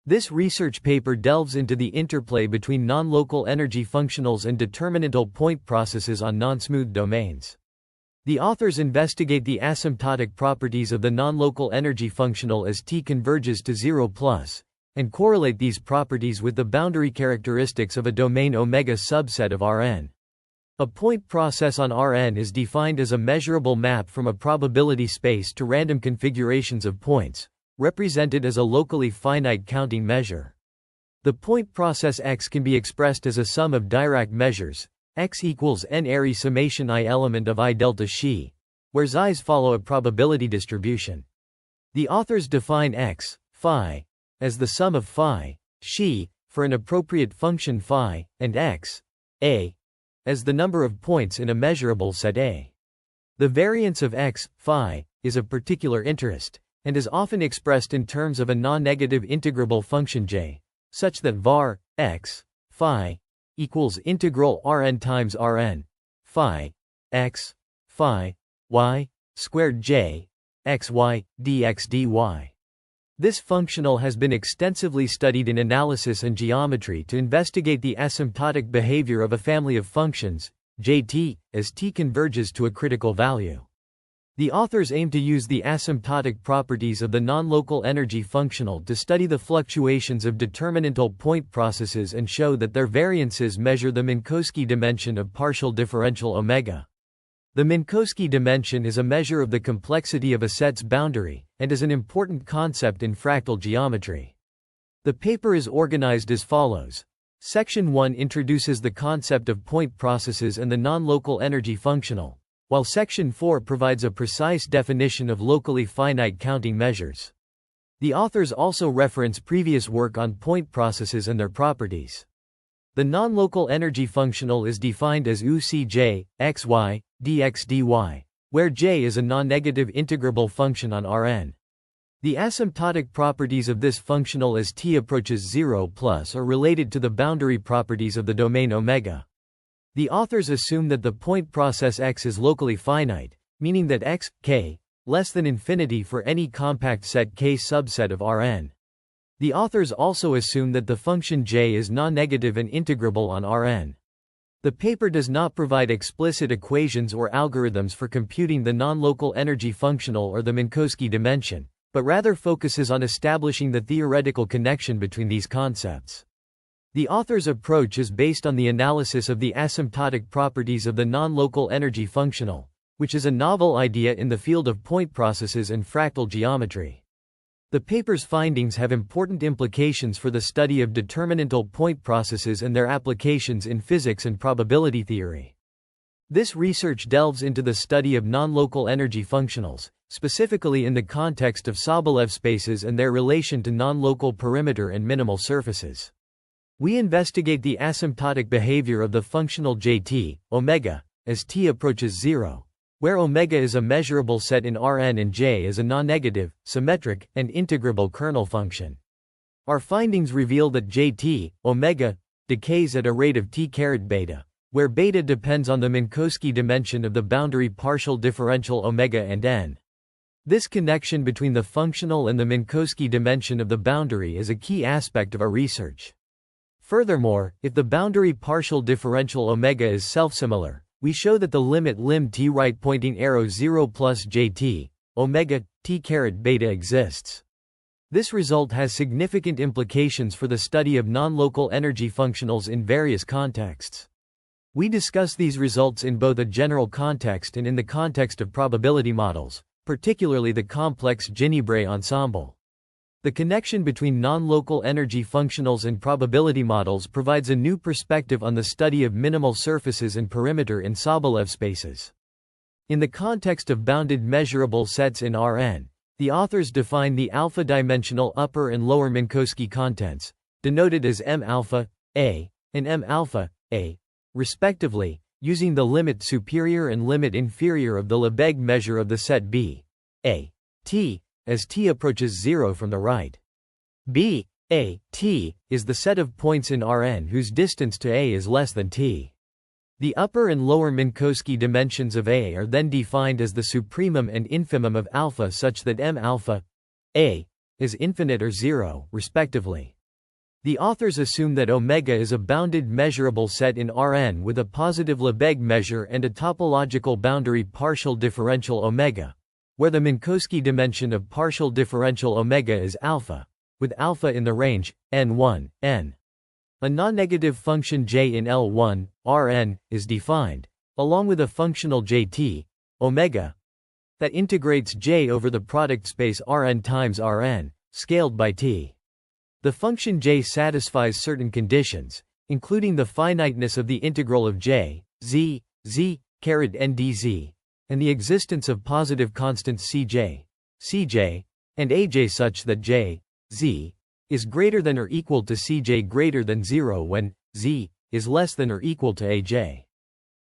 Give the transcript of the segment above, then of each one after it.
This research paper delves into the interplay between non-local energy functionals and determinantal point processes on non-smooth domains. The authors investigate the asymptotic properties of the non-local energy functional as T converges to 0+, and correlate these properties with the boundary characteristics of a domain omega subset of Rn. A point process on Rn is defined as a measurable map from a probability space to random configurations of points, represented as a locally finite counting measure. The point process X can be expressed as a sum of Dirac measures, X equals n airy summation I element of I delta xi, where xi's follow a probability distribution. The authors define X, phi, as the sum of phi, xi, for an appropriate function phi, and X, a, as the number of points in a measurable set A. The variance of X, phi, is of particular interest, and is often expressed in terms of a non-negative integrable function j, such that var x phi equals integral Rn times Rn phi x phi y squared j x y dx dy. This functional has been extensively studied in analysis and geometry to investigate the asymptotic behavior of a family of functions, Jt, as T converges to a critical value. The authors aim to use the asymptotic properties of the non-local energy functional to study the fluctuations of determinantal point processes and show that their variances measure the Minkowski dimension of partial differential omega. The Minkowski dimension is a measure of the complexity of a set's boundary, and is an important concept in fractal geometry. The paper is organized as follows. Section 1 introduces the concept of point processes and the non-local energy functional, while Section 4 provides a precise definition of locally finite counting measures. The authors also reference previous work on point processes and their properties. The non-local energy functional is defined as UCJ, xy, dx dy, where j is a non-negative integrable function on Rn. The asymptotic properties of this functional as t approaches 0+ are related to the boundary properties of the domain omega. The authors assume that the point process X is locally finite, meaning that X, k, less than infinity for any compact set K subset of Rn. The authors also assume that the function j is non-negative and integrable on Rn. The paper does not provide explicit equations or algorithms for computing the non-local energy functional or the Minkowski dimension, but rather focuses on establishing the theoretical connection between these concepts. The author's approach is based on the analysis of the asymptotic properties of the non-local energy functional, which is a novel idea in the field of point processes and fractal geometry. The paper's findings have important implications for the study of determinantal point processes and their applications in physics and probability theory. This research delves into the study of non-local energy functionals, specifically in the context of Sobolev spaces and their relation to non-local perimeter and minimal surfaces. We investigate the asymptotic behavior of the functional Jt, omega, as t approaches 0, where omega is a measurable set in Rn and j is a non-negative, symmetric, and integrable kernel function. Our findings reveal that Jt, omega, decays at a rate of t caret beta, where beta depends on the Minkowski dimension of the boundary partial differential omega and n. This connection between the functional and the Minkowski dimension of the boundary is a key aspect of our research. Furthermore, if the boundary partial differential omega is self-similar, we show that the limit lim t right pointing arrow 0 plus jt, omega, t caret beta exists. This result has significant implications for the study of non-local energy functionals in various contexts. We discuss these results in both a general context and in the context of probability models, particularly the complex Ginny-Bray ensemble. The connection between non-local energy functionals and probability models provides a new perspective on the study of minimal surfaces and perimeter in Sobolev spaces. In the context of bounded measurable sets in Rn, the authors define the alpha-dimensional upper and lower Minkowski contents, denoted as m-alpha, a, and m-alpha, a, respectively, using the limit superior and limit inferior of the Lebesgue measure of the set B, a, t, as t approaches 0 from the right. B, a, t, is the set of points in Rn whose distance to A is less than t. The upper and lower Minkowski dimensions of A are then defined as the supremum and infimum of alpha such that m alpha, a, is infinite or 0, respectively. The authors assume that omega is a bounded measurable set in Rn with a positive Lebesgue measure and a topological boundary partial differential omega, where the Minkowski dimension of partial differential omega is alpha, with alpha in the range n1, n. A non-negative function j in L1, Rn, is defined, along with a functional jt, omega, that integrates j over the product space Rn times Rn, scaled by t. The function j satisfies certain conditions, including the finiteness of the integral of j, z, ndz, and the existence of positive constants cj, and aj such that j, z, is greater than or equal to cj greater than 0 when z is less than or equal to aj.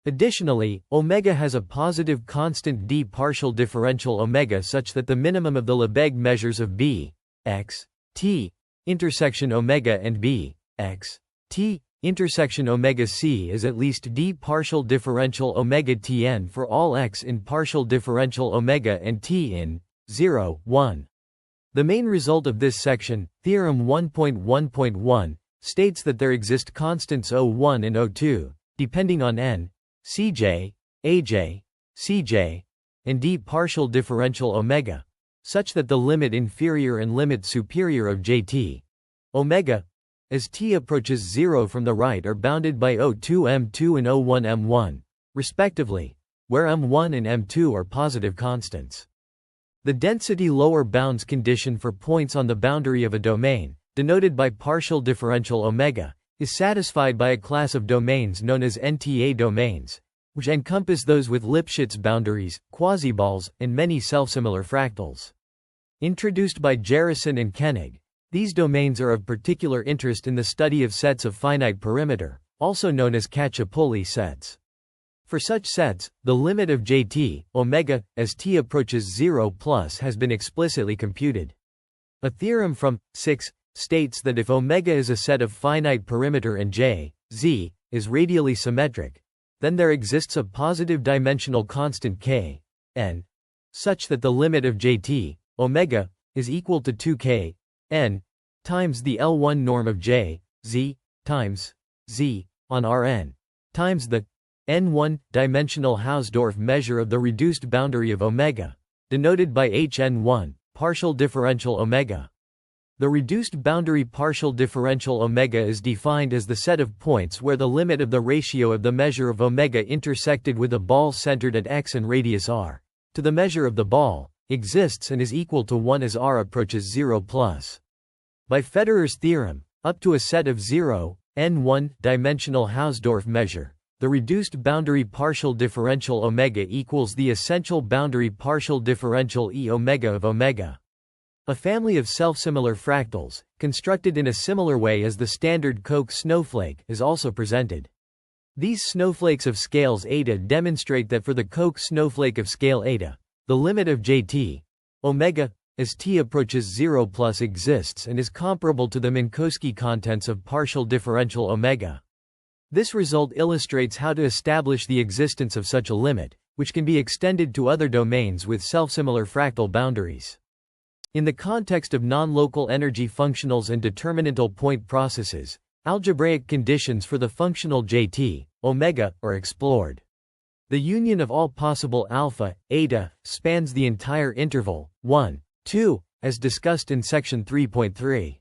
Additionally, omega has a positive constant d partial differential omega such that the minimum of the Lebesgue measures of b, x, t, intersection omega and b, x, t, intersection omega c is at least d partial differential omega tn for all x in partial differential omega and t in 0, 1. The main result of this section, theorem 1.1.1, states that there exist constants O1 and O2, depending on n, cj, aj, cj, and d partial differential omega, such that the limit inferior and limit superior of jt, omega, as t approaches 0 from the right are bounded by O2 m2 and O1 m1, respectively, where m1 and m2 are positive constants. The density lower bounds condition for points on the boundary of a domain, denoted by partial differential omega, is satisfied by a class of domains known as NTA domains, which encompass those with Lipschitz boundaries, quasiballs, and many self-similar fractals. Introduced by Jerison and Koenig, these domains are of particular interest in the study of sets of finite perimeter, also known as Cacciapolli sets. For such sets, the limit of jt, omega, as t approaches 0 plus has been explicitly computed. A theorem from 6 states that if omega is a set of finite perimeter and j, z, is radially symmetric, then there exists a positive dimensional constant k, n, such that the limit of jt, omega, is equal to 2k, n, times the L1 norm of j, z, times z, on Rn, times the n1 dimensional Hausdorff measure of the reduced boundary of omega, denoted by Hn1, partial differential omega. The reduced boundary partial differential omega is defined as the set of points where the limit of the ratio of the measure of omega intersected with a ball centered at x and radius r, to the measure of the ball, exists and is equal to 1 as r approaches 0 plus. By Federer's theorem, up to a set of 0, n1 dimensional Hausdorff measure, the reduced boundary partial differential omega equals the essential boundary partial differential E omega of omega. A family of self-similar fractals, constructed in a similar way as the standard Koch snowflake, is also presented. These snowflakes of scales eta demonstrate that for the Koch snowflake of scale eta, the limit of jt, omega, as t approaches 0 plus exists and is comparable to the Minkowski contents of partial differential omega. This result illustrates how to establish the existence of such a limit, which can be extended to other domains with self-similar fractal boundaries. In the context of non-local energy functionals and determinantal point processes, algebraic conditions for the functional jt, omega, are explored. The union of all possible alpha, eta, spans the entire interval, 1, 2, as discussed in section 3.3.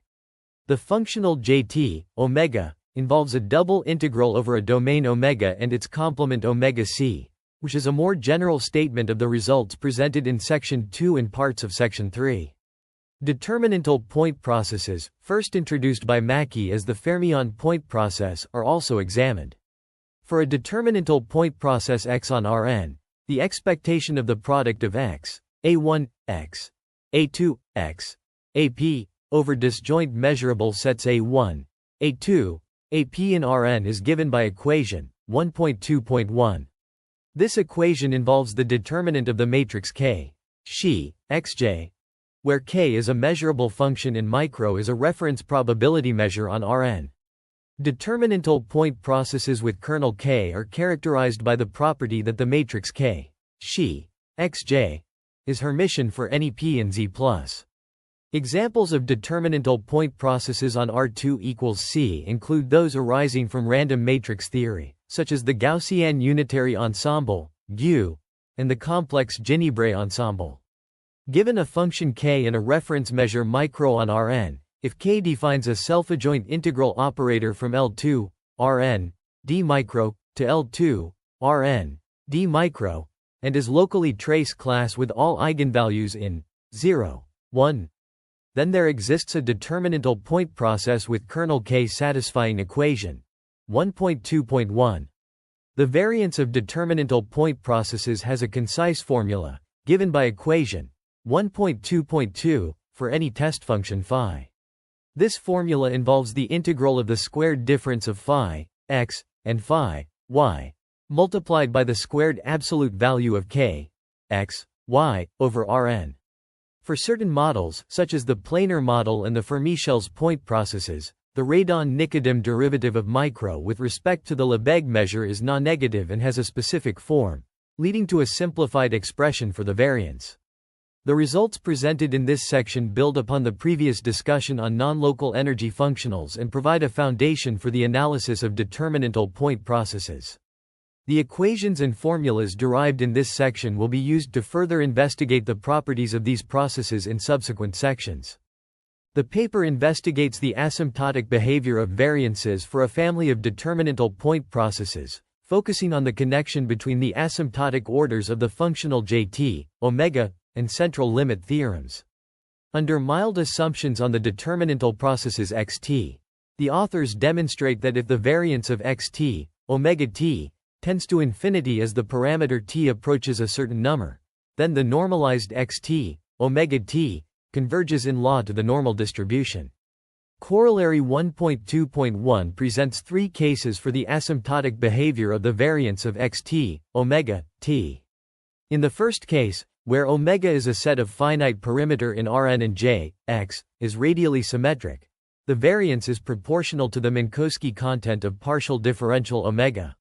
The functional jt, omega, involves a double integral over a domain omega and its complement omega c, which is a more general statement of the results presented in section 2 and parts of section 3. Determinantal point processes, first introduced by Mackey as the fermion point process, are also examined. For a determinantal point process x on Rn, the expectation of the product of x, a1, x, a2, x, ap, over disjoint measurable sets a1, a2, ap in Rn is given by equation 1.2.1. This equation involves the determinant of the matrix K, xi, xj, where K is a measurable function and micro is a reference probability measure on Rn. Determinantal point processes with kernel K are characterized by the property that the matrix K, xi, xj, is Hermitian for any p and z+. Examples of determinantal point processes on R2 equals C include those arising from random matrix theory, such as the Gaussian unitary ensemble, GU, and the complex Gini-Bray ensemble. Given a function k and a reference measure micro on Rn, if k defines a self-adjoint integral operator from L2, Rn, d micro, to L2, Rn, d micro, and is locally trace class with all eigenvalues in 0, 1, then there exists a determinantal point process with kernel K satisfying equation 1.2.1. The variance of determinantal point processes has a concise formula, given by equation 1.2.2, for any test function phi. This formula involves the integral of the squared difference of phi, x, and phi, y, multiplied by the squared absolute value of k, x, y, over Rn. For certain models, such as the planar model and the Fermi-Schell's point processes, the radon-Nikodym derivative of micro with respect to the Lebesgue measure is non-negative and has a specific form, leading to a simplified expression for the variance. The results presented in this section build upon the previous discussion on non-local energy functionals and provide a foundation for the analysis of determinantal point processes. The equations and formulas derived in this section will be used to further investigate the properties of these processes in subsequent sections. The paper investigates the asymptotic behavior of variances for a family of determinantal point processes, focusing on the connection between the asymptotic orders of the functional Jt, omega, and central limit theorems. Under mild assumptions on the determinantal processes xt, the authors demonstrate that if the variance of xt, omega t, tends to infinity as the parameter t approaches a certain number, then the normalized xt, omega t, converges in law to the normal distribution. Corollary 1.2.1 presents three cases for the asymptotic behavior of the variance of xt, omega, t. In the first case, where omega is a set of finite perimeter in Rn and J, x, is radially symmetric, the variance is proportional to the Minkowski content of partial differential omega.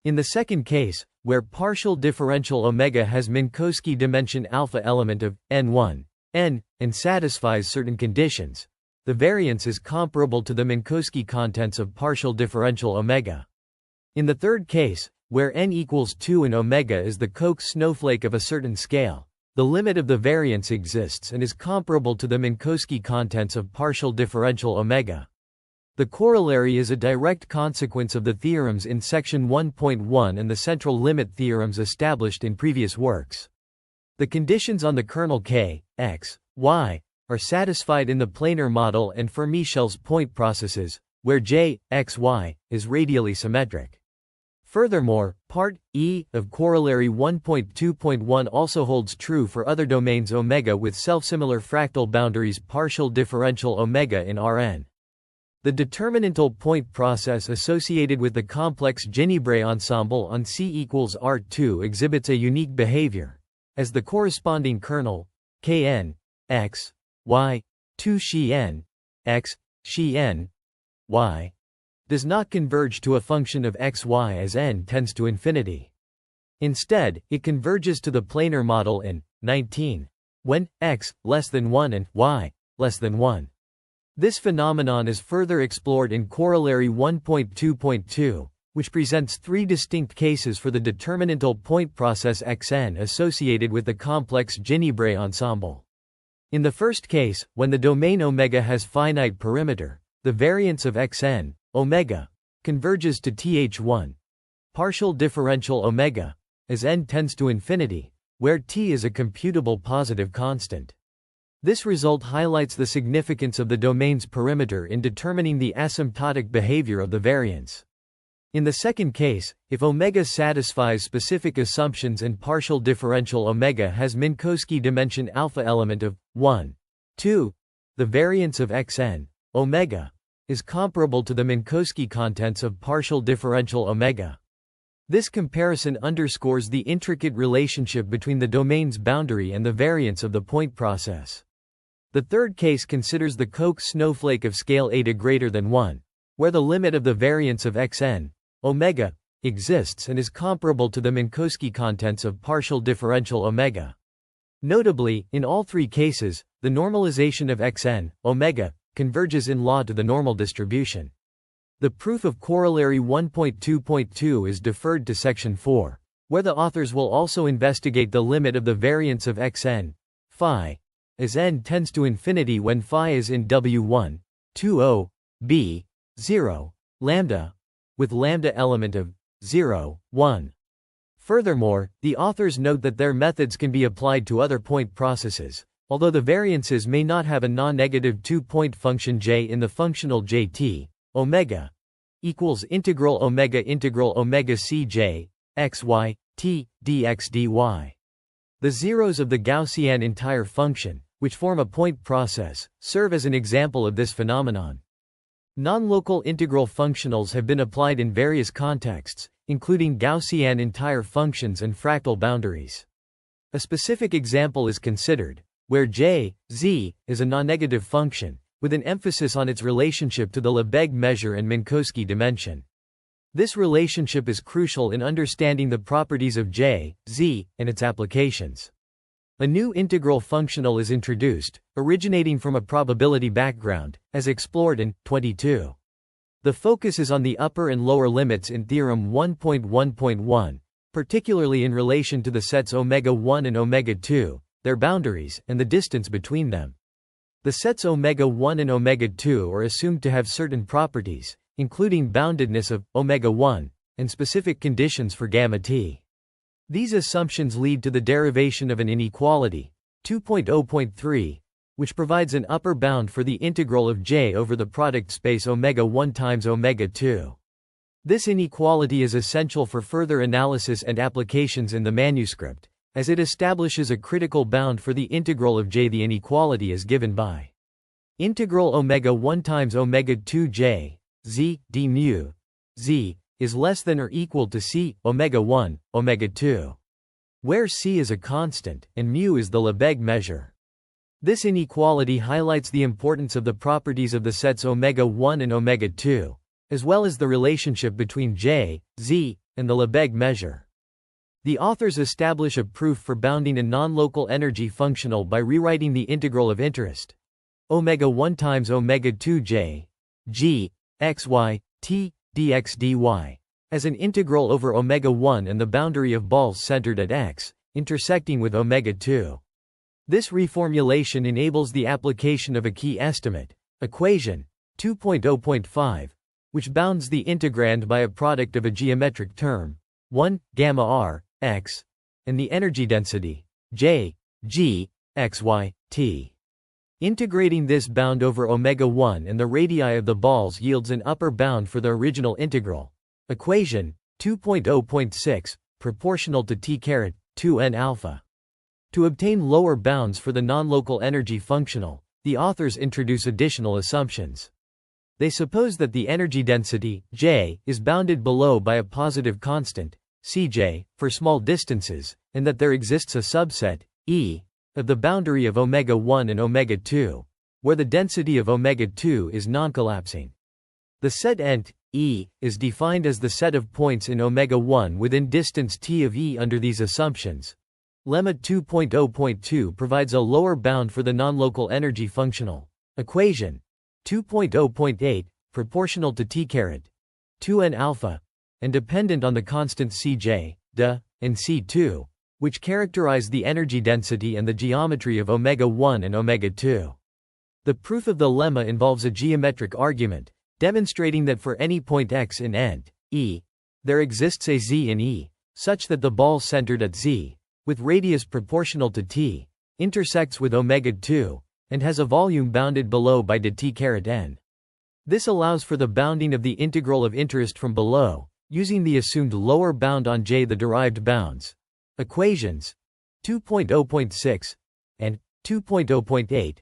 In the second case, where partial differential omega has Minkowski dimension alpha element of n1, n, and satisfies certain conditions, the variance is comparable to the Minkowski contents of partial differential omega. In the third case, where n equals 2 and omega is the Koch snowflake of a certain scale, the limit of the variance exists and is comparable to the Minkowski contents of partial differential omega. The corollary is a direct consequence of the theorems in section 1.1 and the central limit theorems established in previous works. The conditions on the kernel K, x, y, are satisfied in the planar model and Fermi-Schell's point processes, where J, x, y, is radially symmetric. Furthermore, part E of corollary 1.2.1 also holds true for other domains omega with self-similar fractal boundaries partial differential omega in Rn. The determinantal point process associated with the complex Gini-Bray ensemble on C equals R2 exhibits a unique behavior, as the corresponding kernel, Kn, x, y, 2 xi n, x, xi n, y, does not converge to a function of xy as n tends to infinity. Instead, it converges to the planar model in 19, when x less than 1 and y less than 1. This phenomenon is further explored in corollary 1.2.2, which presents three distinct cases for the determinantal point process xn associated with the complex Gini-Bray ensemble. In the first case, when the domain omega has finite perimeter, the variance of xn, omega, converges to th1, partial differential omega, as n tends to infinity, where t is a computable positive constant. This result highlights the significance of the domain's perimeter in determining the asymptotic behavior of the variance. In the second case, if omega satisfies specific assumptions and partial differential omega has Minkowski dimension alpha element of 1, 2, the variance of xn, omega, is comparable to the Minkowski contents of partial differential omega. This comparison underscores the intricate relationship between the domain's boundary and the variance of the point process. The third case considers the Koch snowflake of scale eta greater than 1, where the limit of the variance of xn, omega, exists and is comparable to the Minkowski contents of partial differential omega. Notably, in all three cases, the normalization of xn, omega, converges in law to the normal distribution. The proof of corollary 1.2.2 is deferred to section 4, where the authors will also investigate the limit of the variance of xn, phi, as n tends to infinity when phi is in W1, 2o, b, 0, lambda, with lambda element of 0, 1. Furthermore, the authors note that their methods can be applied to other point processes, although the variances may not have a non-negative two-point function j in the functional jt, omega, equals integral omega cj, xy, t, dx dy. The zeros of the Gaussian entire function, which form a point process, serve as an example of this phenomenon. Non-local integral functionals have been applied in various contexts, including Gaussian entire functions and fractal boundaries. A specific example is considered, where j, z, is a non-negative function, with an emphasis on its relationship to the Lebesgue measure and Minkowski dimension. This relationship is crucial in understanding the properties of j, z, and its applications. A new integral functional is introduced, originating from a probability background, as explored in 22. The focus is on the upper and lower limits in Theorem 1.1.1, particularly in relation to the sets omega 1 and omega 2, their boundaries, and the distance between them. The sets omega 1 and omega 2 are assumed to have certain properties, including boundedness of omega 1, and specific conditions for gamma t. These assumptions lead to the derivation of an inequality, 2.0.3, which provides an upper bound for the integral of j over the product space omega 1 times omega 2. This inequality is essential for further analysis and applications in the manuscript, as it establishes a critical bound for the integral of j. The inequality is given by integral omega 1 times omega 2 j, z, d mu, z, is less than or equal to c, omega 1, omega 2. Where c is a constant, and mu is the Lebesgue measure. This inequality highlights the importance of the properties of the sets omega 1 and omega 2, as well as the relationship between j, z, and the Lebesgue measure. The authors establish a proof for bounding a non-local energy functional by rewriting the integral of interest, omega 1 times omega 2 j, g, xy, t, dx dy, as an integral over omega 1 and the boundary of balls centered at x, intersecting with omega 2. This reformulation enables the application of a key estimate, equation 2.0.5, which bounds the integrand by a product of a geometric term, 1, gamma r, x, and the energy density, j, g, xy, t. Integrating this bound over omega 1 and the radii of the balls yields an upper bound for the original integral, equation 2.0.6, proportional to t caret 2n alpha. To obtain lower bounds for the non-local energy functional, the authors introduce additional assumptions. They suppose that the energy density, J, is bounded below by a positive constant, Cj, for small distances, and that there exists a subset, E, of the boundary of omega 1 and omega 2, where the density of omega 2 is non-collapsing. The set ent, E, is defined as the set of points in omega 1 within distance t of E. Under these assumptions, Lemma 2.0.2 provides a lower bound for the non-local energy functional, equation 2.0.8, proportional to t caret 2n alpha, and dependent on the constant Cj, d, and C2, which characterize the energy density and the geometry of omega 1 and omega 2. The proof of the lemma involves a geometric argument, demonstrating that for any point x in ent, E, there exists a z in E, such that the ball centered at z, with radius proportional to t, intersects with omega 2, and has a volume bounded below by d caret n. This allows for the bounding of the integral of interest from below, using the assumed lower bound on J. The derived bounds, equations 2.0.6 and 2.0.8,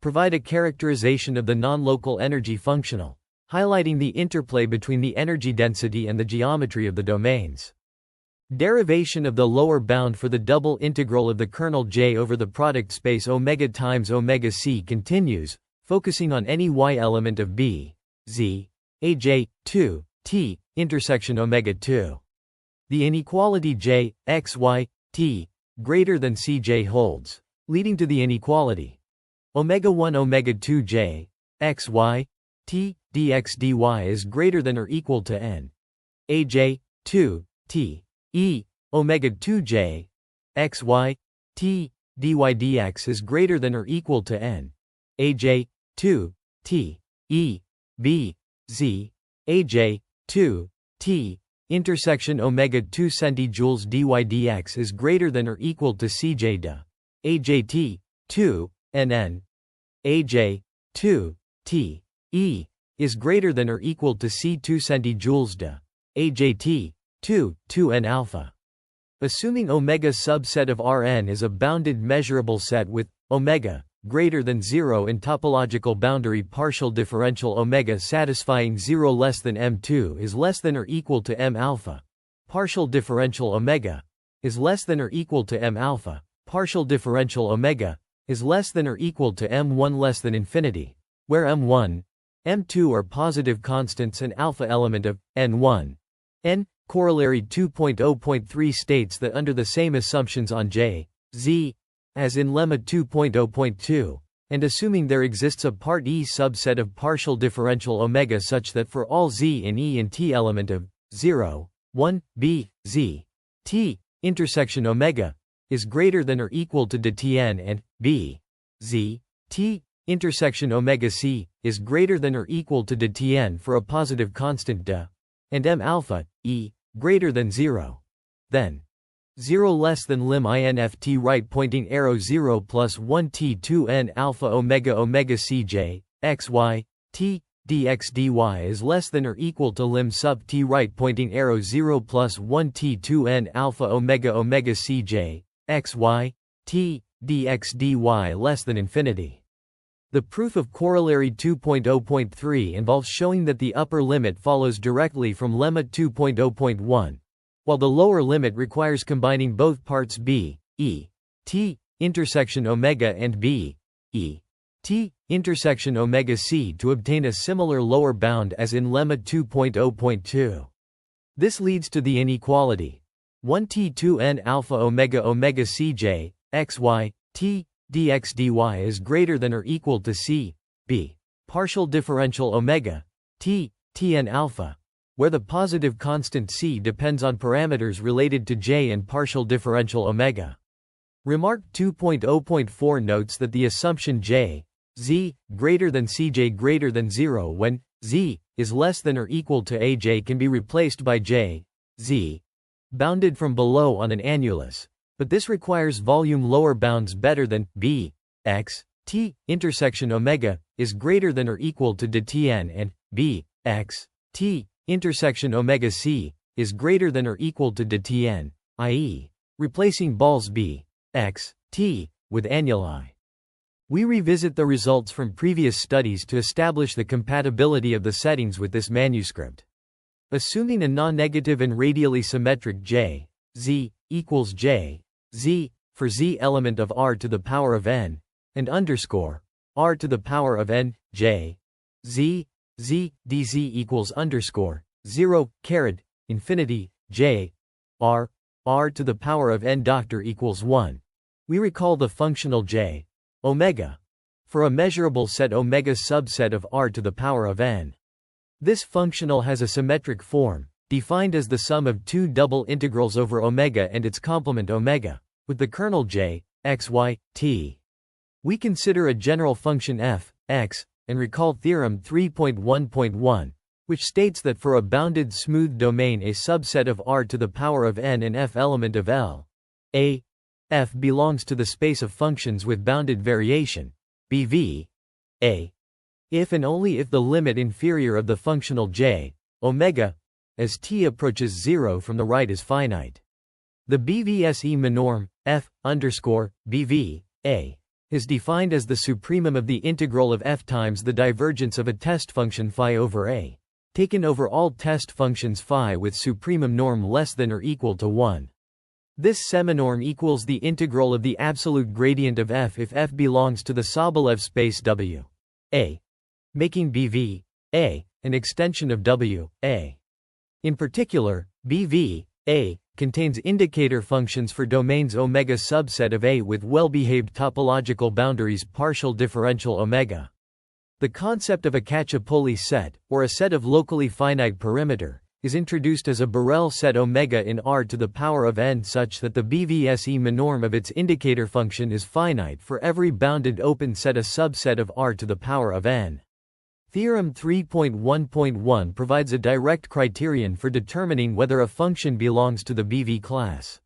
provide a characterization of the non-local energy functional, highlighting the interplay between the energy density and the geometry of the domains. Derivation of the lower bound for the double integral of the kernel J over the product space omega times omega c continues, focusing on any y element of B, Z, AJ, 2, T, intersection omega 2. The inequality J, X, Y, T, greater than Cj holds. leading to the inequality. Omega 1 omega 2 j, x y, t, dx dy is greater than or equal to n. aj, 2, t, e, omega 2 j, x y, t, dy dx is greater than or equal to n. aj, 2, t, e, b, z, aj, 2, t, intersection omega 2 centijoules dy dx is greater than or equal to cj de. ajt, 2, nn. aj, 2, t, e, is greater than or equal to c2 centijoules de. ajt, 2, 2n alpha. Assuming omega subset of Rn is a bounded measurable set with omega greater than 0 in topological boundary, partial differential omega satisfying 0 less than m2 is less than or equal to m alpha. Partial differential omega is less than or equal to m alpha. Partial differential omega is less than or equal to m1 less than infinity, where m1, m2 are positive constants and alpha element of n1. N corollary 2.0.3 states that under the same assumptions on J, Z, as in lemma 2.0.2, and assuming there exists a part E subset of partial differential omega such that for all Z in E and T element of 0, 1, B, Z, T, intersection omega, is greater than or equal to dTn and B, Z, T, intersection omega C, is greater than or equal to dTn for a positive constant de, and M alpha, E, greater than 0. Then 0 less than lim inft right pointing arrow 0 plus 1 t2n alpha omega omega cj, xy, t, dx dy is less than or equal to lim sub t right pointing arrow 0 plus 1 t2n alpha omega omega cj, xy, t, dx dy less than infinity. The proof of corollary 2.0.3 involves showing that the upper limit follows directly from lemma 2.0.1, while the lower limit requires combining both parts b, e, t, intersection omega and b, e, t, intersection omega c to obtain a similar lower bound as in lemma 2.0.2. This leads to the inequality 1t2n alpha omega omega cj, xy, t, dx dy is greater than or equal to c, b, partial differential omega, t, tn alpha, where the positive constant c depends on parameters related to j and partial differential omega. Remark 2.0.4 notes that the assumption j, z, greater than cj greater than 0 when z is less than or equal to aj can be replaced by j, z, bounded from below on an annulus. But this requires volume lower bounds better than b, x, t, intersection omega, is greater than or equal to dTn and b, x, t, intersection omega c, is greater than or equal to dTn, i.e., replacing balls b, x, t, with annuli. We revisit the results from previous studies to establish the compatibility of the settings with this manuscript. Assuming a non-negative and radially symmetric j, z, equals j, z, for z element of r to the power of n, and underscore, r to the power of n, j, z, z, dz equals underscore, 0, caret, infinity, j, r, r to the power of n doctor equals 1. We recall the functional j, omega, for a measurable set omega subset of r to the power of n. This functional has a symmetric form, defined as the sum of two double integrals over omega and its complement omega, with the kernel j, x, y, t. We consider a general function f, x, and recall theorem 3.1.1, which states that for a bounded smooth domain a subset of r to the power of n and f element of L, a, f belongs to the space of functions with bounded variation, bv, a, if and only if the limit inferior of the functional j, omega, as t approaches 0 from the right is finite. The BVSE norm, f, underscore, bv, a, is defined as the supremum of the integral of f times the divergence of a test function phi over a, taken over all test functions phi with supremum norm less than or equal to 1. This seminorm equals the integral of the absolute gradient of f if f belongs to the Sobolev space W, a, making bv, a, an extension of W, a. In particular, bv, a, contains indicator functions for domains omega subset of A with well-behaved topological boundaries partial differential omega. The concept of a Cacciapolli set, or a set of locally finite perimeter, is introduced as a Borel set omega in R to the power of n such that the BVSE norm of its indicator function is finite for every bounded open set a subset of R to the power of n. Theorem 3.1.1 provides a direct criterion for determining whether a function belongs to the BV class.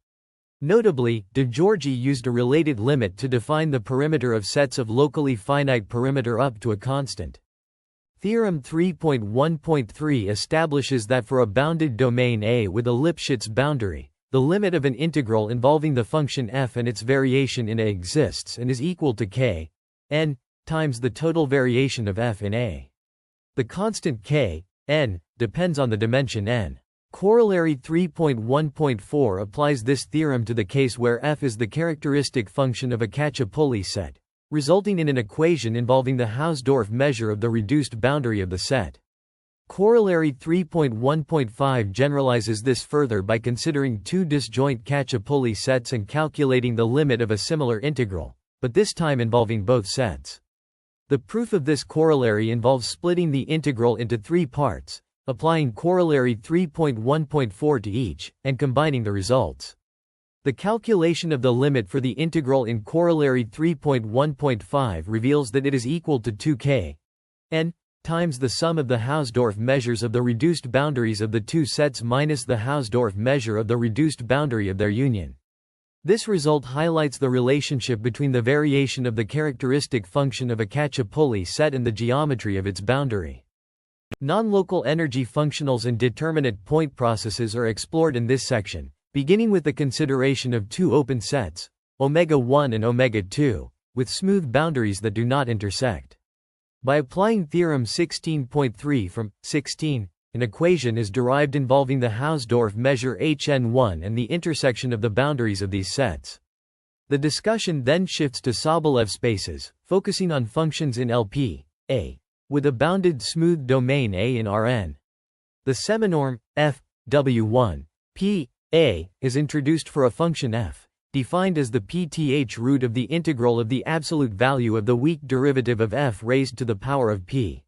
Notably, de Giorgi used a related limit to define the perimeter of sets of locally finite perimeter up to a constant. Theorem 3.1.3 establishes that for a bounded domain A with a Lipschitz boundary, the limit of an integral involving the function f and its variation in A exists and is equal to k n times the total variation of f in A. The constant k n depends on the dimension n. Corollary 3.1.4 applies this theorem to the case where f is the characteristic function of a Cacciapolli set, resulting in an equation involving the Hausdorff measure of the reduced boundary of the set. Corollary 3.1.5 generalizes this further by considering two disjoint Cacciapolli sets and calculating the limit of a similar integral, but this time involving both sets. The proof of this corollary involves splitting the integral into three parts, applying corollary 3.1.4 to each, and combining the results. The calculation of the limit for the integral in corollary 3.1.5 reveals that it is equal to 2k n times the sum of the Hausdorff measures of the reduced boundaries of the two sets minus the Hausdorff measure of the reduced boundary of their union. This result highlights the relationship between the variation of the characteristic function of a Cacciapolli set and the geometry of its boundary. Non-local energy functionals and determinate point processes are explored in this section, beginning with the consideration of two open sets, omega 1 and omega 2, with smooth boundaries that do not intersect. By applying theorem 16.3 from 16, an equation is derived involving the Hausdorff measure Hn1 and the intersection of the boundaries of these sets. The discussion then shifts to Sobolev spaces, focusing on functions in LP, A, with a bounded smooth domain A in Rn. The seminorm f w1 p a is introduced for a function f, defined as the pth root of the integral of the absolute value of the weak derivative of f raised to the power of p.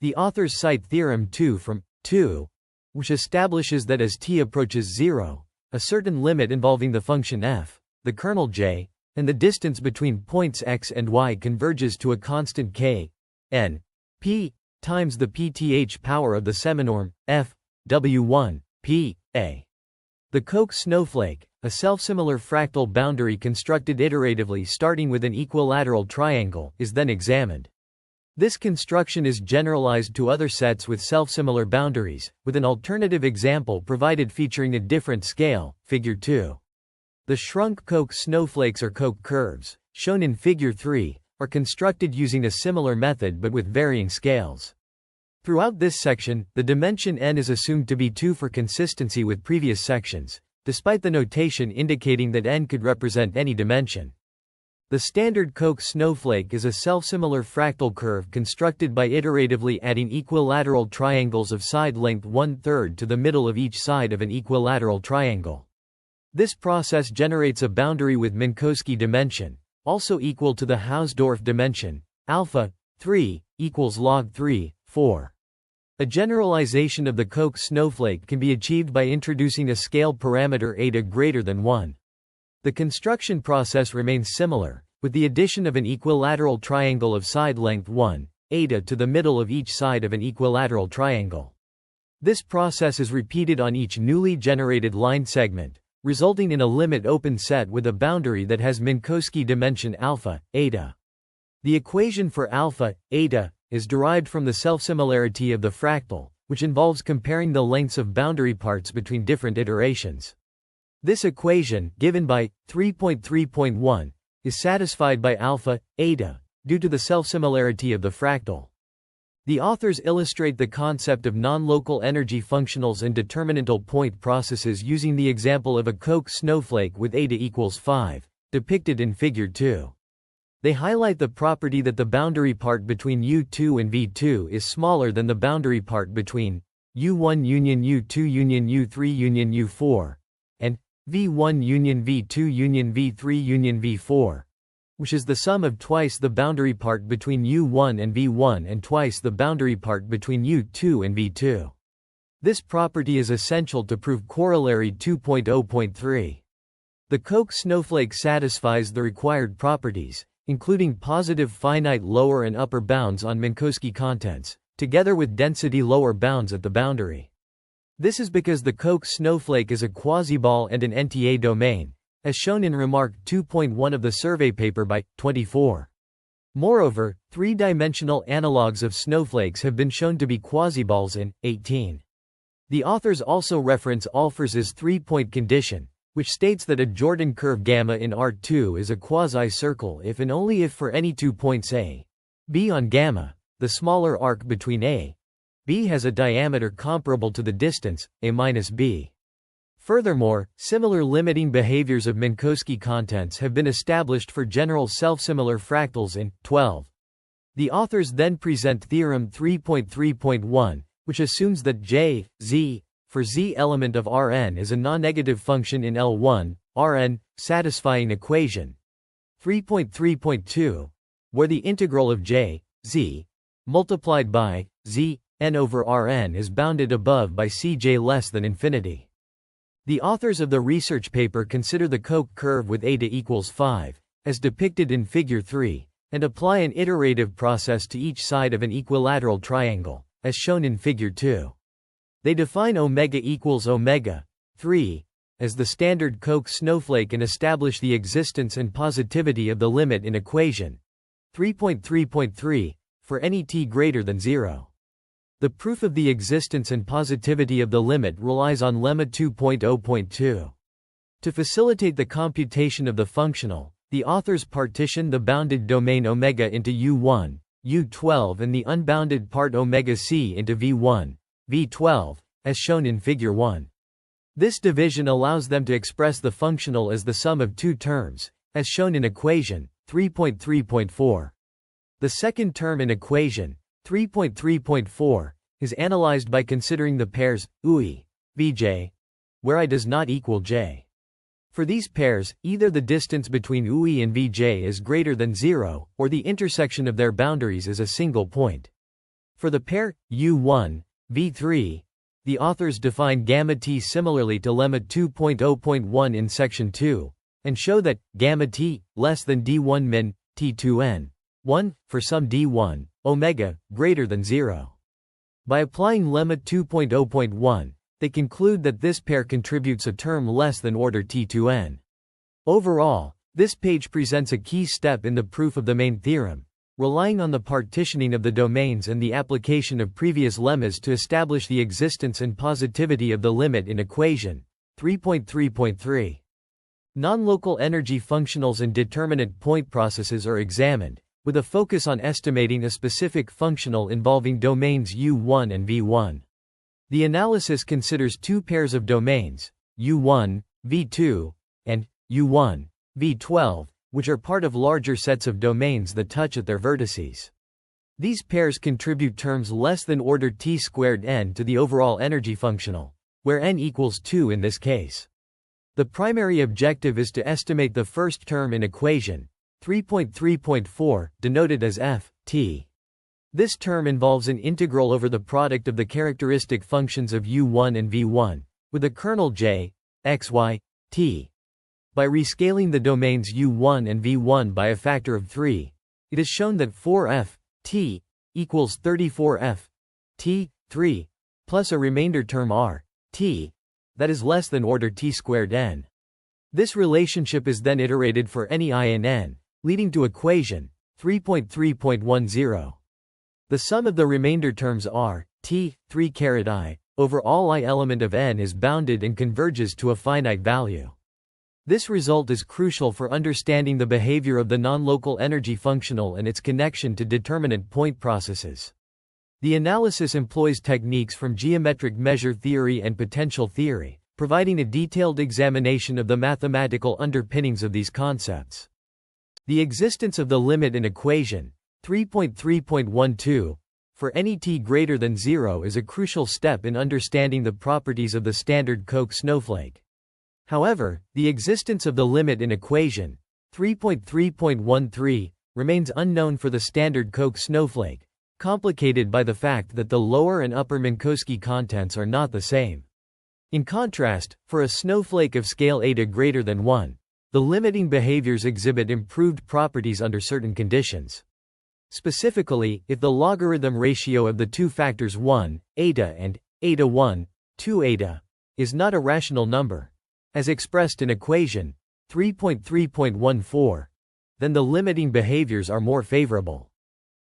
The authors cite theorem 2 from 2, which establishes that as t approaches 0, a certain limit involving the function f, the kernel j, and the distance between points x and y converges to a constant k n p times the pth power of the seminorm f w1 p a. The Koch snowflake, a self-similar fractal boundary constructed iteratively starting with an equilateral triangle, is then examined. This construction is generalized to other sets with self-similar boundaries, with an alternative example provided featuring a different scale, figure 2. The shrunk Koch snowflakes or Koch curves, shown in figure 3, are constructed using a similar method but with varying scales. Throughout this section, the dimension n is assumed to be 2 for consistency with previous sections, despite the notation indicating that n could represent any dimension. The standard Koch snowflake is a self-similar fractal curve constructed by iteratively adding equilateral triangles of side length 1/3 to the middle of each side of an equilateral triangle. This process generates a boundary with Minkowski dimension, also equal to the Hausdorff dimension, alpha 3 equals log 3, 4. A generalization of the Koch snowflake can be achieved by introducing a scale parameter eta greater than 1. The construction process remains similar, with the addition of an equilateral triangle of side length 1, eta to the middle of each side of an equilateral triangle. This process is repeated on each newly generated line segment, resulting in a limit open set with a boundary that has Minkowski dimension alpha, eta. The equation for alpha, eta, is derived from the self-similarity of the fractal, which involves comparing the lengths of boundary parts between different iterations. This equation, given by 3.3.1, is satisfied by alpha, eta, due to the self-similarity of the fractal. The authors illustrate the concept of non-local energy functionals and determinantal point processes using the example of a Koch snowflake with eta equals 5, depicted in figure 2. They highlight the property that the boundary part between U2 and V2 is smaller than the boundary part between U1 union U2 union U3 union U4, and V1 union V2 union V3 union V4, which is the sum of twice the boundary part between U1 and V1 and twice the boundary part between U2 and V2. This property is essential to prove corollary 2.0.3. The Koch snowflake satisfies the required properties, including positive finite lower and upper bounds on Minkowski contents, together with density lower bounds at the boundary. This is because the Koch snowflake is a quasiball and an NTA domain, as shown in remark 2.1 of the survey paper by 24. Moreover, three-dimensional analogues of snowflakes have been shown to be quasiballs in 18. The authors also reference Alfers's three-point condition, which states that a Jordan curve gamma in R2 is a quasi-circle if and only if for any 2 points A, B on gamma, the smaller arc between A, B has a diameter comparable to the distance, A minus B. Furthermore, similar limiting behaviors of Minkowski contents have been established for general self-similar fractals in 12. The authors then present theorem 3.3.1, which assumes that J, Z, for Z element of Rn is a non-negative function in L1, Rn, satisfying equation 3.3.2, where the integral of J, Z, multiplied by Z, n over Rn is bounded above by Cj less than infinity. The authors of the research paper consider the Koch curve with eta equals 5, as depicted in Figure 3, and apply an iterative process to each side of an equilateral triangle, as shown in Figure 2. They define omega equals omega 3 as the standard Koch snowflake and establish the existence and positivity of the limit in equation 3.3.3 for any t greater than 0. The proof of the existence and positivity of the limit relies on lemma 2.0.2. To facilitate the computation of the functional, the authors partition the bounded domain omega into U1, U12 and the unbounded part omega c into V1, V12, as shown in Figure 1. This division allows them to express the functional as the sum of two terms, as shown in equation 3.3.4. The second term in equation 3.3.4 is analyzed by considering the pairs UI, Vj, where I does not equal j. For these pairs, either the distance between UI and Vj is greater than 0, or the intersection of their boundaries is a single point. For the pair U1, V3, the authors define gamma t similarly to lemma 2.0.1 in section 2, and show that gamma t less than d1 min t2n 1 for some d1 omega greater than 0. By applying lemma 2.0.1, they conclude that this pair contributes a term less than order t2n. Overall, this page presents a key step in the proof of the main theorem, relying on the partitioning of the domains and the application of previous lemmas to establish the existence and positivity of the limit in equation 3.3.3. Non-local energy functionals and determinant point processes are examined, with a focus on estimating a specific functional involving domains U1 and V1. The analysis considers two pairs of domains, U1, V2, and U1, V12, which are part of larger sets of domains that touch at their vertices. These pairs contribute terms less than order t squared n to the overall energy functional, where n equals 2 in this case. The primary objective is to estimate the first term in equation 3.3.4, denoted as f, t. This term involves an integral over the product of the characteristic functions of u1 and v1, with a kernel j, x, y, t. By rescaling the domains u1 and v1 by a factor of 3, it is shown that 4f, t, equals 34f, t, 3, plus a remainder term r, t, that is less than order t squared n. This relationship is then iterated for any I in n, leading to equation 3.3.10. The sum of the remainder terms r, t, 3 I, over all I element of n is bounded and converges to a finite value. This result is crucial for understanding the behavior of the nonlocal energy functional and its connection to determinant point processes. The analysis employs techniques from geometric measure theory and potential theory, providing a detailed examination of the mathematical underpinnings of these concepts. The existence of the limit in equation 3.3.12 for any t greater than 0 is a crucial step in understanding the properties of the standard Koch snowflake. However, the existence of the limit in equation 3.3.13 remains unknown for the standard Koch snowflake, complicated by the fact that the lower and upper Minkowski contents are not the same. In contrast, for a snowflake of scale eta greater than 1, the limiting behaviors exhibit improved properties under certain conditions. Specifically, if the logarithm ratio of the two factors 1, eta and eta 1, 2 eta, is not a rational number, as expressed in equation 3.3.14, then the limiting behaviors are more favorable.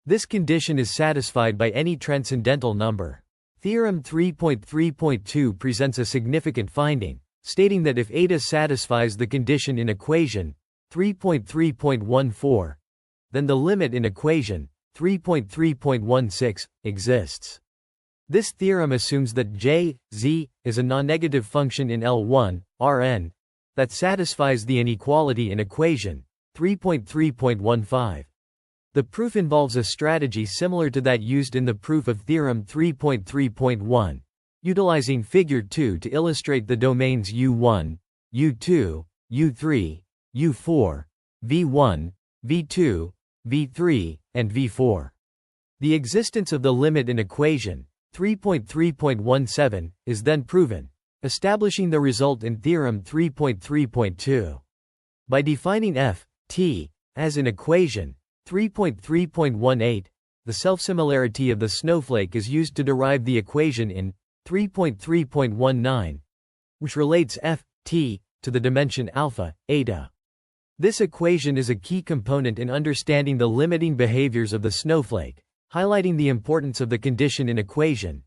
This condition is satisfied by any transcendental number. Theorem 3.3.2 presents a significant finding, stating that if eta satisfies the condition in equation 3.3.14, then the limit in equation 3.3.16 exists. This theorem assumes that J, Z, is a nonnegative function in L1, Rn, that satisfies the inequality in equation 3.3.15. The proof involves a strategy similar to that used in the proof of theorem 3.3.1, utilizing figure 2 to illustrate the domains U1, U2, U3, U4, V1, V2, V3, and V4. The existence of the limit in equation 3.3.17 is then proven, establishing the result in theorem 3.3.2. By defining f, t, as in equation 3.3.18, the self-similarity of the snowflake is used to derive the equation in 3.3.19, which relates f, t, to the dimension alpha, eta. This equation is a key component in understanding the limiting behaviors of the snowflake, highlighting the importance of the condition in equation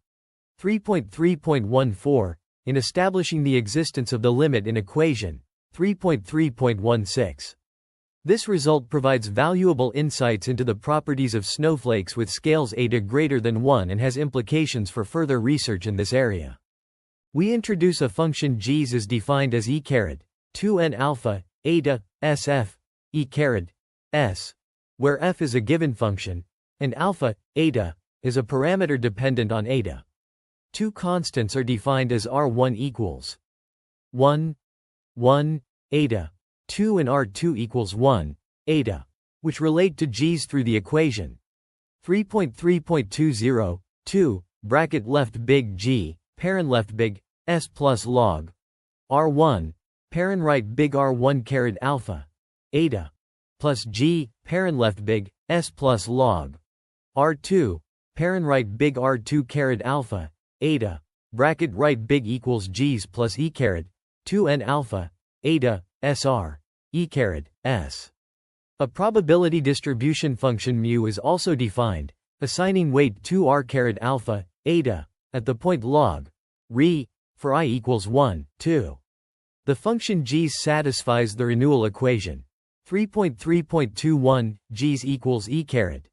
3.3.14 in establishing the existence of the limit in equation 3.3.16. This result provides valuable insights into the properties of snowflakes with scales eta greater than 1 and has implications for further research in this area. We introduce a function g's as defined as e caret 2n alpha eta sf e caret s, where f is a given function, and alpha, eta, is a parameter dependent on eta. Two constants are defined as r1 equals 1, 1, eta, 2 and r2 equals 1, eta, which relate to g's through the equation 3.3.20, 2, bracket left big G, parent left big, s plus log, r1, parent right big r1 caret alpha, eta, plus G, parent left big, s plus log, r2, parent right big r2 caret alpha, eta, bracket right big equals g's plus e caret 2n alpha, eta, sr, e caret s. A probability distribution function mu is also defined, assigning weight to r caret alpha, eta, at the point log, re, for I equals 1, 2. The function g's satisfies the renewal equation 3.3.21, g's equals e caret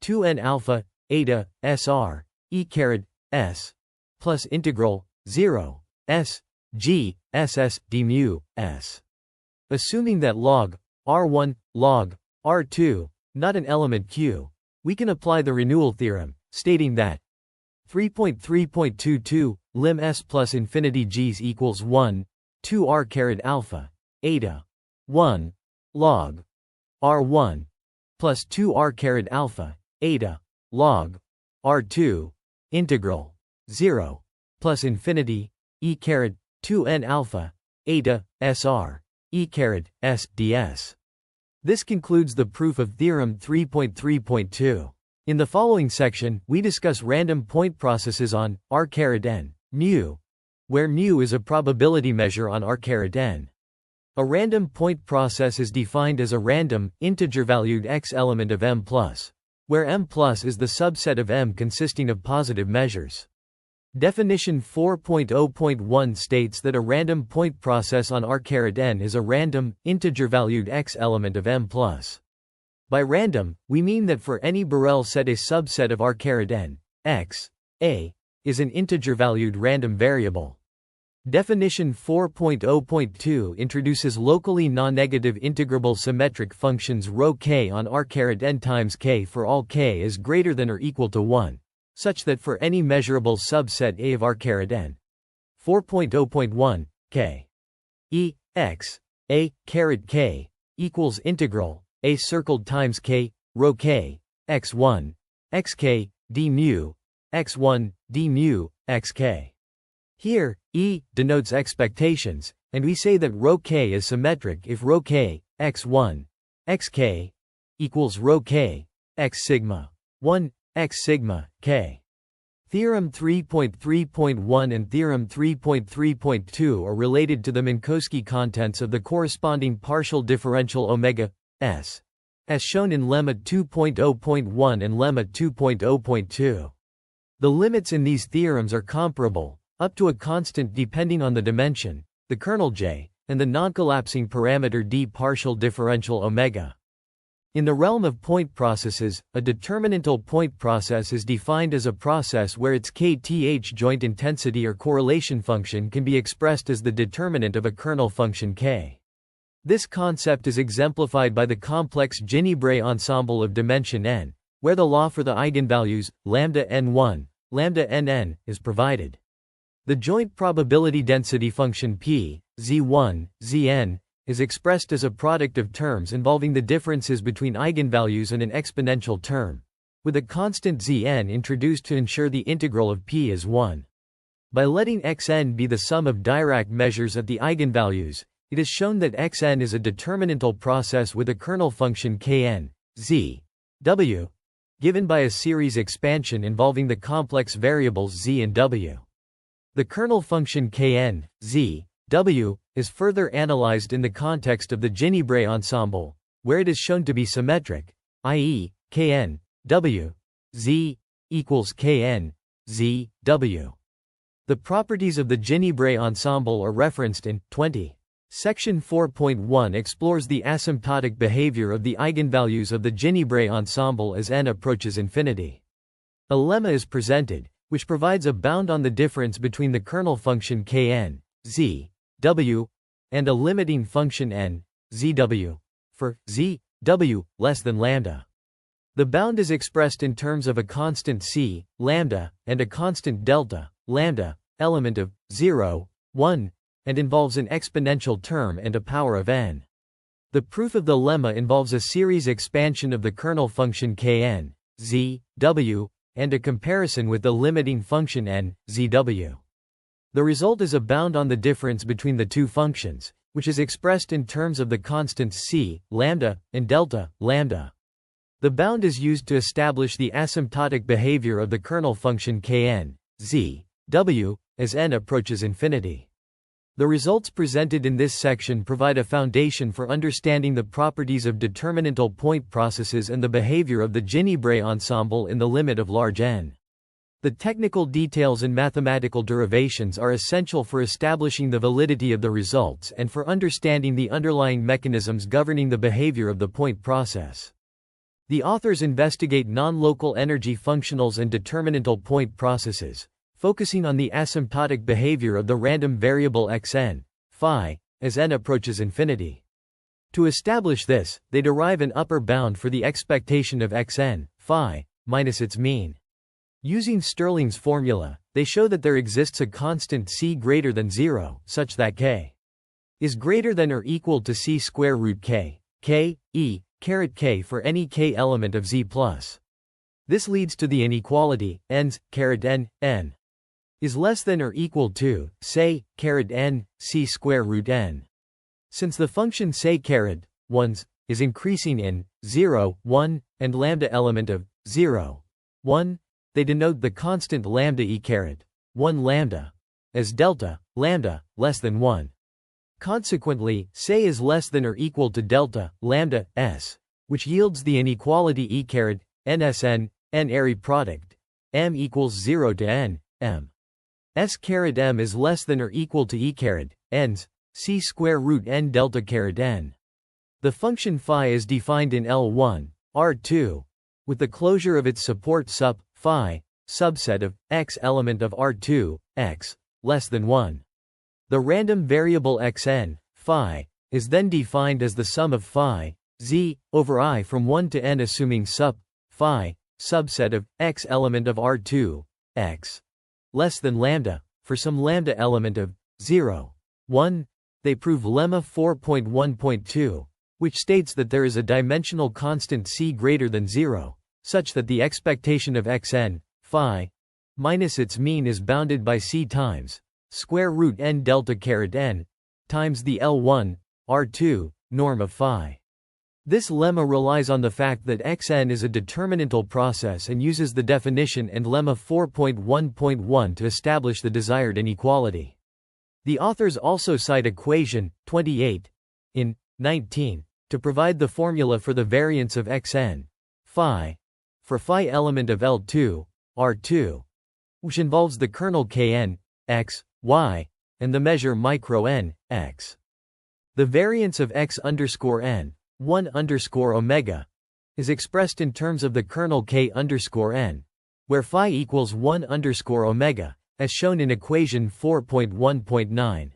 2n alpha, eta, sr, e caret s, plus integral 0 s g ss d mu s. Assuming that log r1 log r2 not an element q, we can apply the renewal theorem, stating that 3.3.22 lim s plus infinity g's equals 1, 2 r caret alpha, eta, 1 log r1 plus 2 r caret alpha, eta, log r2 integral 0 plus infinity e caret 2n alpha, eta, sr, e caret s ds. This concludes the proof of theorem 3.3.2. In the following section, we discuss random point processes on r caret n, mu, where mu is a probability measure on r caret n. A random point process is defined as a random, integer-valued x element of M+, where M+ is the subset of M consisting of positive measures. Definition 4.0.1 states that a random point process on r caret n is a random, integer-valued x element of M+. By random, we mean that for any Borel set a subset of r caret n, x, a, is an integer-valued random variable. Definition 4.0.2 introduces locally non-negative integrable symmetric functions ρ k on r caret n times k for all k is greater than or equal to 1, such that for any measurable subset A of r caret n. 4.0.1, k. E x a caret k equals integral a circled times k rho k x1 xk d mu x1 d mu xk. Here, E denotes expectations, and we say that rho k is symmetric if rho k x1 xk equals rho k x sigma 1 x sigma k. Theorem 3.3.1 and Theorem 3.3.2 are related to the Minkowski contents of the corresponding partial differential omega s, as shown in Lemma 2.0.1 and Lemma 2.0.2. The limits in these theorems are comparable, up to a constant depending on the dimension, the kernel J, and the non-collapsing parameter d partial differential omega. In the realm of point processes, a determinantal point process is defined as a process where its kth joint intensity or correlation function can be expressed as the determinant of a kernel function k. This concept is exemplified by the complex Gini-Bray ensemble of dimension n, where the law for the eigenvalues, lambda n1, lambda nn, is provided. The joint probability density function p, z1, zn, is expressed as a product of terms involving the differences between eigenvalues and an exponential term, with a constant zn introduced to ensure the integral of p is 1. By letting xn be the sum of Dirac measures at the eigenvalues, it is shown that xn is a determinantal process with a kernel function kn, z, w, given by a series expansion involving the complex variables z and w. The kernel function kn, z, w, is further analyzed in the context of the Gini-Bray ensemble, where it is shown to be symmetric, i.e., kn, w, z, equals kn, z, w. The properties of the Gini-Bray ensemble are referenced in 20. Section 4.1 explores the asymptotic behavior of the eigenvalues of the Gini-Bray ensemble as n approaches infinity. A lemma is presented, which provides a bound on the difference between the kernel function kn, z, w, and a limiting function n, zw, for z, w, less than lambda. The bound is expressed in terms of a constant c, lambda, and a constant delta, lambda, element of 0, 1, and involves an exponential term and a power of n. The proof of the lemma involves a series expansion of the kernel function kn, z, w, and a comparison with the limiting function n, zw. The result is a bound on the difference between the two functions, which is expressed in terms of the constants c, lambda, and delta, lambda. The bound is used to establish the asymptotic behavior of the kernel function kn, z, w, as n approaches infinity. The results presented in this section provide a foundation for understanding the properties of determinantal point processes and the behavior of the Gini-Bray ensemble in the limit of large n. The technical details and mathematical derivations are essential for establishing the validity of the results and for understanding the underlying mechanisms governing the behavior of the point process. The authors investigate non-local energy functionals and determinantal point processes, focusing on the asymptotic behavior of the random variable xn, phi, as n approaches infinity. To establish this, they derive an upper bound for the expectation of xn, phi, minus its mean. Using Stirling's formula, they show that there exists a constant c greater than 0, such that k is greater than or equal to c square root k, k, e, caret k for any k element of z plus. This leads to the inequality, n's, caret n, n, is less than or equal to, say, caret n, c square root n. Since the function say caret 1's is increasing in 0, 1, and lambda element of 0, 1, they denote the constant lambda e caret 1 lambda as delta lambda less than 1. Consequently, say is less than or equal to delta lambda s, which yields the inequality e caret nsn n airy product m equals 0 to n m. S caret m is less than or equal to e caret n's c square root n delta caret n. The function phi is defined in L1, R2, with the closure of its support sup phi subset of x element of R2 x less than 1. The random variable xn phi is then defined as the sum of phi z over I from 1 to n, assuming sup phi subset of x element of R2 x less than lambda for some lambda element of 0, 1, They prove lemma 4.1.2, which states that there is a dimensional constant c greater than 0, such that the expectation of xn, phi, minus its mean is bounded by c times square root n delta caret n times the L1, R2, norm of phi. This lemma relies on the fact that xn is a determinantal process and uses the definition and lemma 4.1.1 to establish the desired inequality. The authors also cite equation 28 in 19 to provide the formula for the variance of xn, phi, for phi element of L2, R2, which involves the kernel Kn, x, y, and the measure micro n, x. The variance of x underscore n, 1 underscore omega, is expressed in terms of the kernel K underscore n, where phi equals 1 underscore omega, as shown in equation 4.1.9.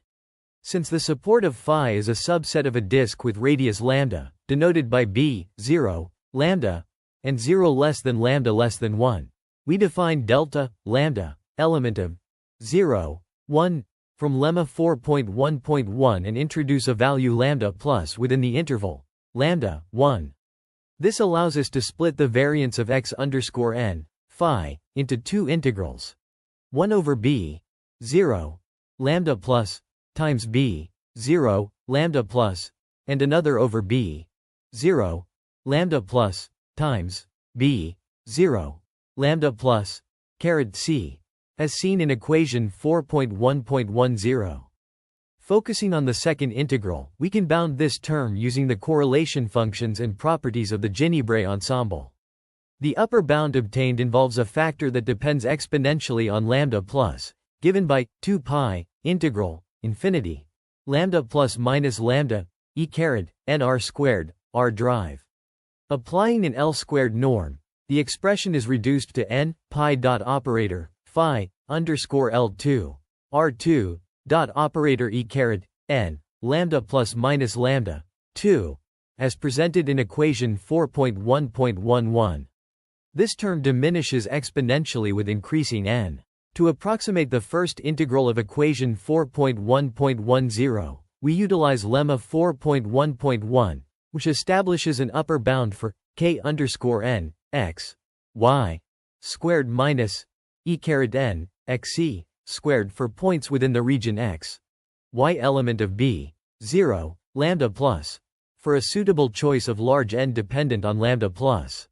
Since the support of phi is a subset of a disk with radius lambda, denoted by b, 0, lambda, and 0 less than lambda less than 1, we define delta, lambda, element of 0, 1, from lemma 4.1.1 and introduce a value lambda plus within the interval lambda, 1. This allows us to split the variance of x underscore n, phi, into two integrals. 1 over b, 0, lambda plus, times b, 0, lambda plus, and another over b, 0, lambda plus, times b, 0, lambda plus, caret c, as seen in equation 4.1.10. Focusing on the second integral, we can bound this term using the correlation functions and properties of the Zhengjiang ensemble. The upper bound obtained involves a factor that depends exponentially on lambda plus, given by 2 pi, integral, infinity, lambda plus minus lambda, e caret, nr squared, r drive. Applying an L squared norm, the expression is reduced to n, pi dot operator, phi, underscore L2, R2, dot operator e caret, n, lambda plus minus lambda, 2, as presented in equation 4.1.11. This term diminishes exponentially with increasing n. To approximate the first integral of equation 4.1.10, we utilize lemma 4.1.1, which establishes an upper bound for k underscore n, x, y, squared minus e caret n, xc, squared for points within the region x, y element of b, 0, lambda plus, for a suitable choice of large n dependent on lambda plus.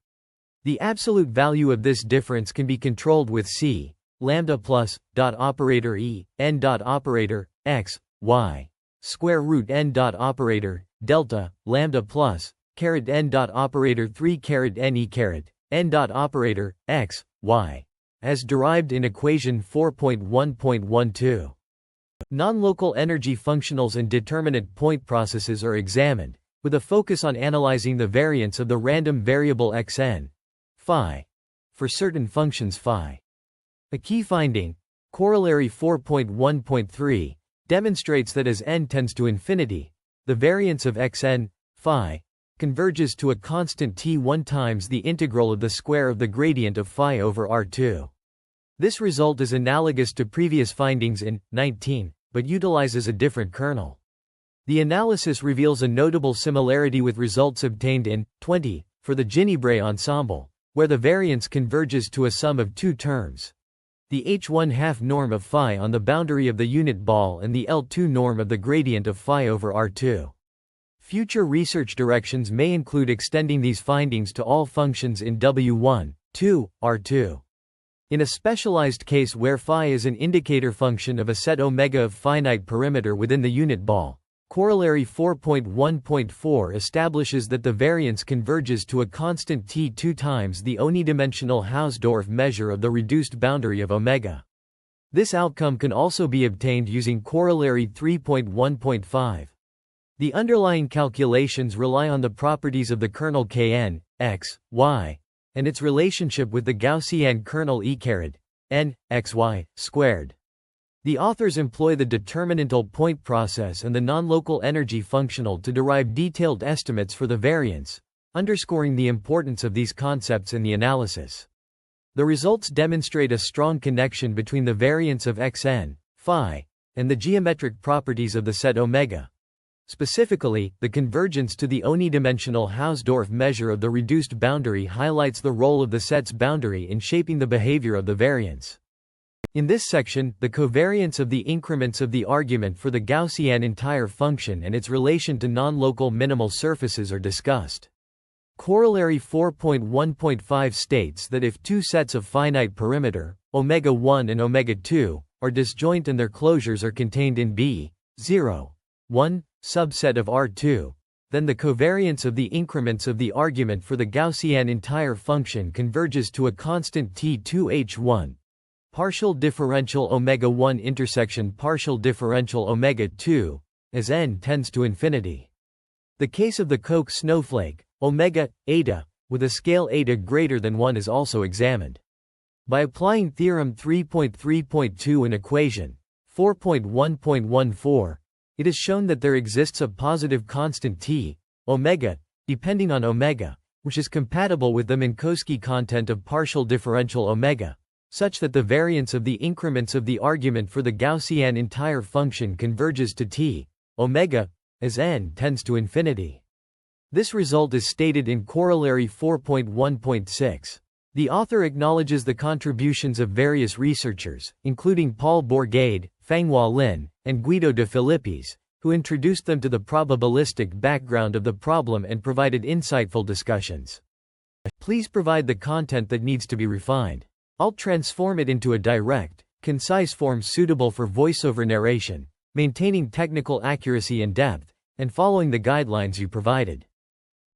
The absolute value of this difference can be controlled with c, lambda plus, dot operator e, n dot operator, x, y, square root n dot operator, delta, lambda plus, caret n dot operator 3 caret n e caret, n dot operator, x, y, as derived in equation 4.1.12. Non-local energy functionals and determinant point processes are examined, with a focus on analyzing the variance of the random variable xn, phi, for certain functions phi. A key finding, corollary 4.1.3, demonstrates that as n tends to infinity, the variance of xn, phi, converges to a constant t1 times the integral of the square of the gradient of phi over R2. This result is analogous to previous findings in 19, but utilizes a different kernel. The analysis reveals a notable similarity with results obtained in 20 for the Zhengjiang ensemble, where the variance converges to a sum of two terms: the h1/2 norm of phi on the boundary of the unit ball and the L2 norm of the gradient of phi over R2. Future research directions may include extending these findings to all functions in W1, 2, R2. In a specialized case where phi is an indicator function of a set omega of finite perimeter within the unit ball, corollary 4.1.4 establishes that the variance converges to a constant t2 times the unidimensional Hausdorff measure of the reduced boundary of omega. This outcome can also be obtained using corollary 3.1.5. The underlying calculations rely on the properties of the kernel Kn, x, y, and its relationship with the Gaussian kernel e caret, n, xy, squared. The authors employ the determinantal point process and the non-local energy functional to derive detailed estimates for the variance, underscoring the importance of these concepts in the analysis. The results demonstrate a strong connection between the variance of xn, phi, and the geometric properties of the set omega. Specifically, the convergence to the unidimensional Hausdorff measure of the reduced boundary highlights the role of the set's boundary in shaping the behavior of the variance. In this section, the covariance of the increments of the argument for the Gaussian entire function and its relation to non-local minimal surfaces are discussed. Corollary 4.1.5 states that if two sets of finite perimeter, omega-1 and omega-2, are disjoint and their closures are contained in B(0, 1) subset of R2, then the covariance of the increments of the argument for the Gaussian entire function converges to a constant T2H1. Partial differential omega-1 intersection partial differential omega-2, as n tends to infinity. The case of the Koch snowflake, omega, eta, with a scale eta greater than 1 is also examined. By applying theorem 3.3.2 in equation 4.1.14, it is shown that there exists a positive constant T, omega, depending on omega, which is compatible with the Minkowski content of partial differential omega, such that the variance of the increments of the argument for the Gaussian entire function converges to T, omega, as n tends to infinity. This result is stated in Corollary 4.1.6. The author acknowledges the contributions of various researchers, including Paul Bourgade, Zhengjiang Lin, and Guido de Filippis, who introduced them to the probabilistic background of the problem and provided insightful discussions. Please provide the content that needs to be refined. I'll transform it into a direct, concise form suitable for voiceover narration, maintaining technical accuracy and depth, and following the guidelines you provided.